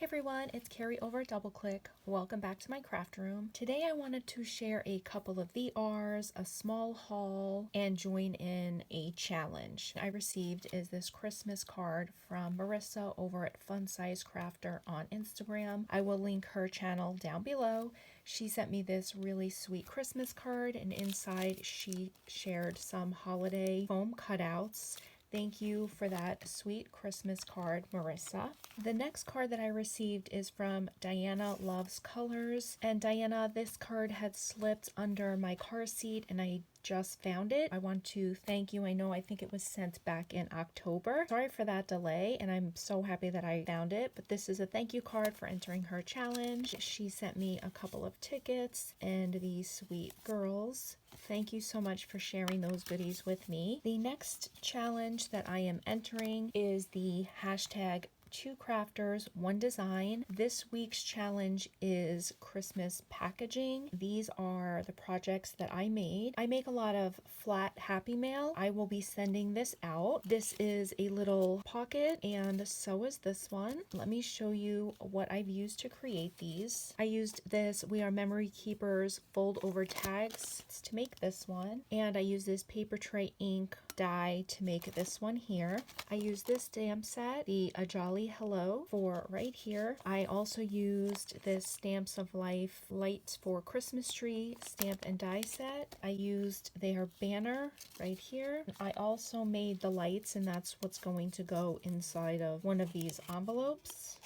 Hey everyone, it's Carrie over at DoubleClick. Welcome back to my craft room. Today I wanted to share a couple of VRs, a small haul, and join in a challenge I received is this Christmas card from Marissa over at Fun Size Crafter on Instagram. I will link her channel down below. She sent me this really sweet Christmas card, and inside she shared some holiday foam cutouts. Thank you for that sweet Christmas card, Marissa. The next card that I received is from Diana Loves Colors. And Diana, this card had slipped under my car seat and I just found it. I want to thank you. I think it was sent back in October. Sorry for that delay, and I'm so happy that I found it, but this is a thank you card for entering her challenge. She sent me a couple of tickets and these sweet girls. Thank you so much for sharing those goodies with me. The next challenge that I am entering is the hashtag 2 crafters, 1 design. This week's challenge is Christmas packaging. These are the projects that I made. I make a lot of flat Happy Mail. I will be sending this out. This is a little pocket and so is this one. Let me show you what I've used to create these. I used this We Are Memory Keepers fold over tags to make this one, and I used this paper tray ink die to make this one here. I used this stamp set, the A Jolly Hello, for right here. I also used this Stamps of Life Lights for Christmas Tree stamp and die set. I used their banner right here. I also made the lights, and that's what's going to go inside of one of these envelopes.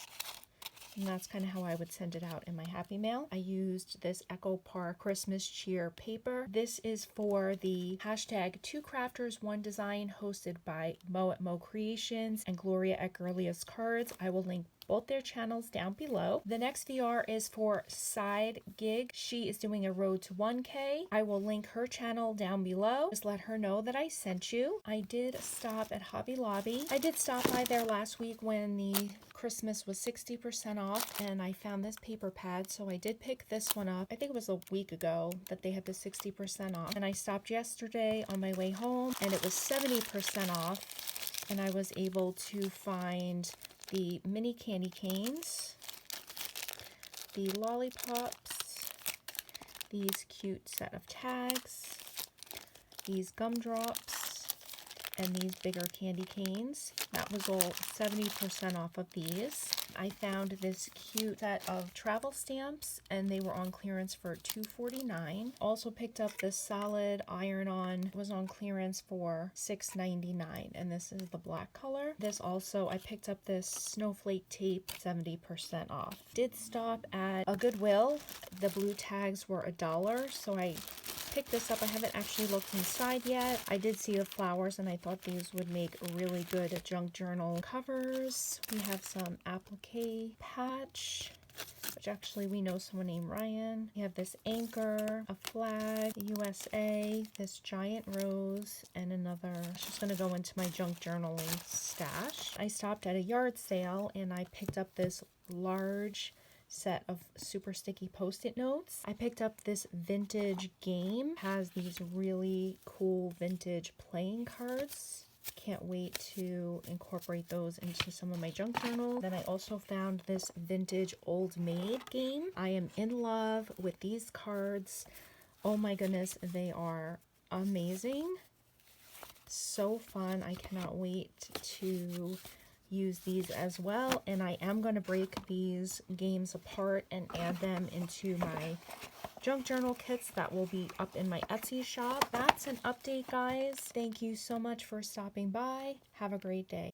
And that's kind of how I would send it out in my Happy Mail. I used this Echo Park Christmas cheer paper. This is for the hashtag 2 crafters, 1 design, hosted by Mo at Mo Creations and Gloria at Girliest Cards. I will link both their channels down below. The next VR is for Side Gig. She is doing a road to 1K. I will link her channel down below. Just let her know that I sent you. I did stop at Hobby Lobby. I did stop by there last week when the Christmas was 60% off, and I found this paper pad, so I did pick this one up. I think it was a week ago that they had the 60% off, and I stopped yesterday on my way home and it was 70% off, and I was able to find the mini candy canes, the lollipops, these cute set of tags, these gumdrops, and these bigger candy canes. That was all 70% off of these. I found this cute set of travel stamps, and they were on clearance for $2.49. Also picked up this solid iron-on. It was on clearance for $6.99, and this is the black color. This also, I picked up this snowflake tape, 70% off. Did stop at a Goodwill. The blue tags were $1, so I picked this up. I haven't actually looked inside yet. I did see the flowers, and I thought these would make really good junk journal covers. We have some applique patch, which actually we know someone named Ryan. We have this anchor, a flag, the USA, this giant rose, and another. It's just going to go into my junk journaling stash. I stopped at a yard sale and I picked up this large set of super sticky post-it notes. I picked up this vintage game. It has these really cool vintage playing cards. Can't wait to incorporate those into some of my junk journal. Then I also found this vintage Old Maid game. I am in love with these cards. Oh my goodness, they are amazing. So fun. I cannot wait to use these as well, and I am going to break these games apart and add them into my junk journal kits that will be up in my Etsy shop. That's an update, guys. Thank you so much for stopping by. Have a great day.